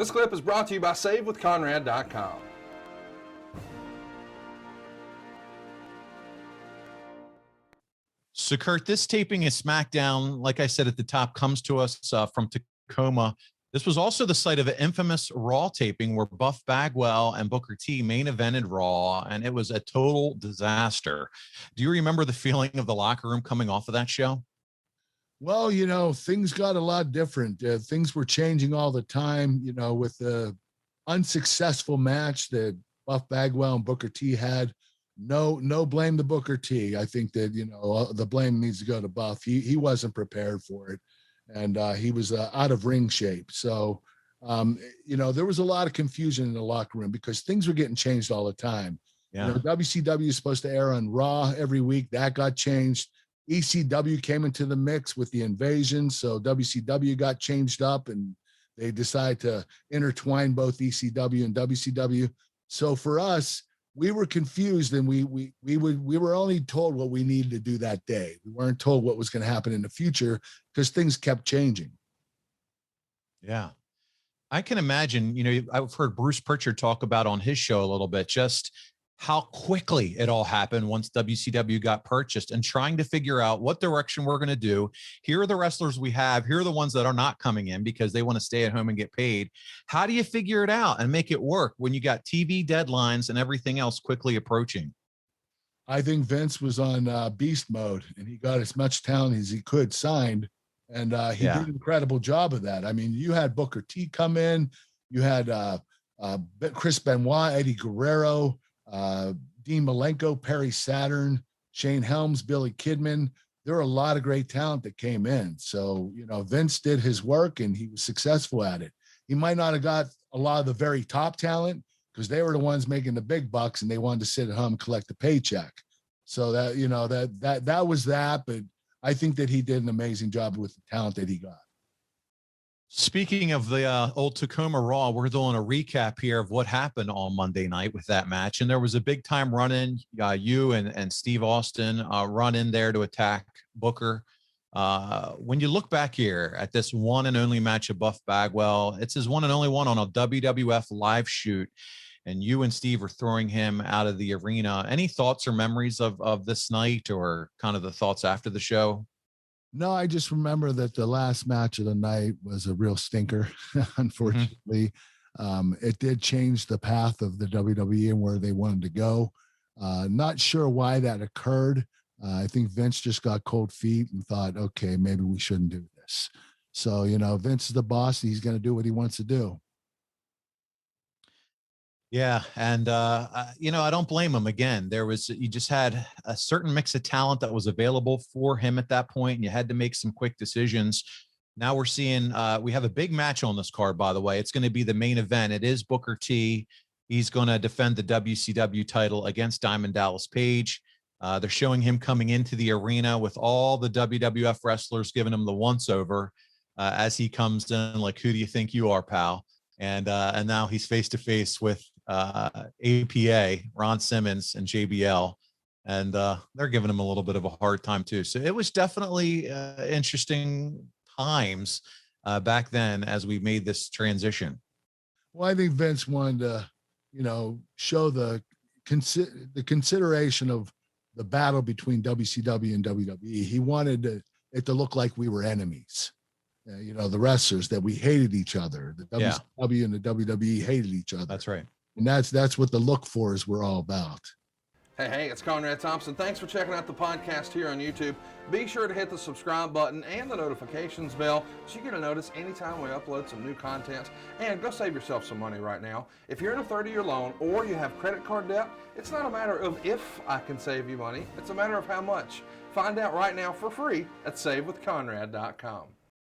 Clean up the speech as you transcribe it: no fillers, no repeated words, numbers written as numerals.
This clip is brought to you by SaveWithConrad.com. So, Kurt, this taping is SmackDown, like I said at the top, comes to us from Tacoma. This was also the site of an infamous Raw taping where Buff Bagwell and Booker T main evented Raw, and it was a total disaster. Do you remember the feeling of the locker room coming off of that show? Well, things got a lot different. Things were changing all the time, with the unsuccessful match that Buff Bagwell and Booker T had. No blame to Booker T. I think that, the blame needs to go to Buff. He wasn't prepared for it, and he was out of ring shape. So, there was a lot of confusion in the locker room because things were getting changed all the time. Yeah. WCW is supposed to air on Raw every week. That got changed. ECW came into the mix with the invasion, so WCW got changed up, and they decided to intertwine both ECW and WCW. So for us, we were confused, and we were only told what we needed to do that day. We weren't told what was going to happen in the future because things kept changing. Yeah, I can imagine. I've heard Bruce Pritchard talk about on his show a little bit just how quickly it all happened once WCW got purchased, and trying to figure out what direction we're going to do. Here are the wrestlers we have. Here are the ones that are not coming in because they want to stay at home and get paid. How do you figure it out and make it work when you got TV deadlines and everything else quickly approaching? I think Vince was on beast mode, and he got as much talent as he could signed, and he did an incredible job of that. I mean, you had Booker T come in, you had Chris Benoit, Eddie Guerrero, Dean Malenko, Perry Saturn, Shane Helms, Billy Kidman. There were a lot of great talent that came in. So, Vince did his work and he was successful at it. He might not have got a lot of the very top talent because they were the ones making the big bucks and they wanted to sit at home and collect a paycheck. So that, that was that. But I think that he did an amazing job with the talent that he got. Speaking of the old Tacoma Raw, we're doing a recap here of what happened on Monday night with that match. And there was a big time run in. You and Steve Austin run in there to attack Booker. When you look back here at this one and only match of Buff Bagwell, it's his one and only one on a WWF live shoot. And you and Steve are throwing him out of the arena. Any thoughts or memories of this night, or kind of the thoughts after the show? No, I just remember that the last match of the night was a real stinker, unfortunately. It did change the path of the WWE and where they wanted to go. Not sure why that occurred. I think Vince just got cold feet and thought, okay, maybe we shouldn't do this. So, Vince is the boss. He's going to do what he wants to do. Yeah. And, I don't blame him. Again, you just had a certain mix of talent that was available for him at that point, and you had to make some quick decisions. Now we're seeing, we have a big match on this card, by the way. It's going to be the main event. It is Booker T. He's going to defend the WCW title against Diamond Dallas Page. They're showing him coming into the arena with all the WWF wrestlers giving him the once over as he comes in, like, who do you think you are, pal? And now he's face to face with APA, Ron Simmons, and JBL, and they're giving him a little bit of a hard time too. So it was definitely interesting times back then as we made this transition. Well, I think Vince wanted to, show the consideration of the battle between WCW and WWE. He wanted it to look like we were enemies. The wrestlers, that we hated each other. The WCW and the WWE hated each other. That's right. And that's what the look fors were all about. Hey, it's Conrad Thompson. Thanks for checking out the podcast here on YouTube. Be sure to hit the subscribe button and the notifications bell so you get a notice anytime we upload some new content. And go save yourself some money right now. If you're in a 30-year loan or you have credit card debt, it's not a matter of if I can save you money. It's a matter of how much. Find out right now for free at SaveWithConrad.com.